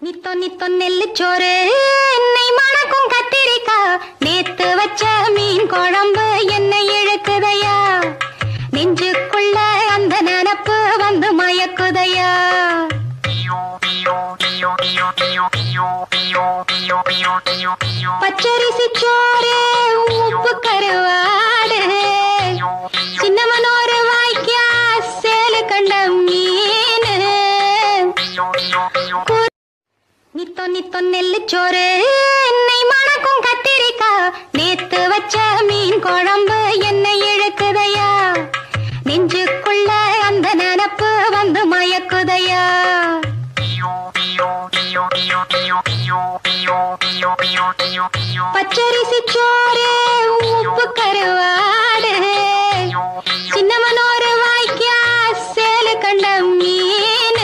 நித்தோ நித்தோ நெல்லுச்சோறு என்னை மணக்கும் கத்திரிக்கா நேத்து வச்ச மீன் குழம்பு என்னை இழுக்குதையா நெஞ்சுக்குள்ள அந்த நினப்பு வந்து மயக்குதையா பச்சரிசி சோறு உப்பு கருவாடு சின்னமனோரு வாய்க்கா சேலு கண்ட மீன் நித்தோ நித்தோ நெல்லுச்சோறு என்னை மணக்கும் கத்திரிக்கா நேத்து வச்ச மீன் குழம்பு என்னை இழுக்குதையா நெஞ்சுக்குள்ள அந்த நினப்பு வந்து மயக்குதையா பச்சரிசி சோறு உப்பு கருவாடு சின்னமனோரு வாய்க்கா சேலு கண்ட மீன்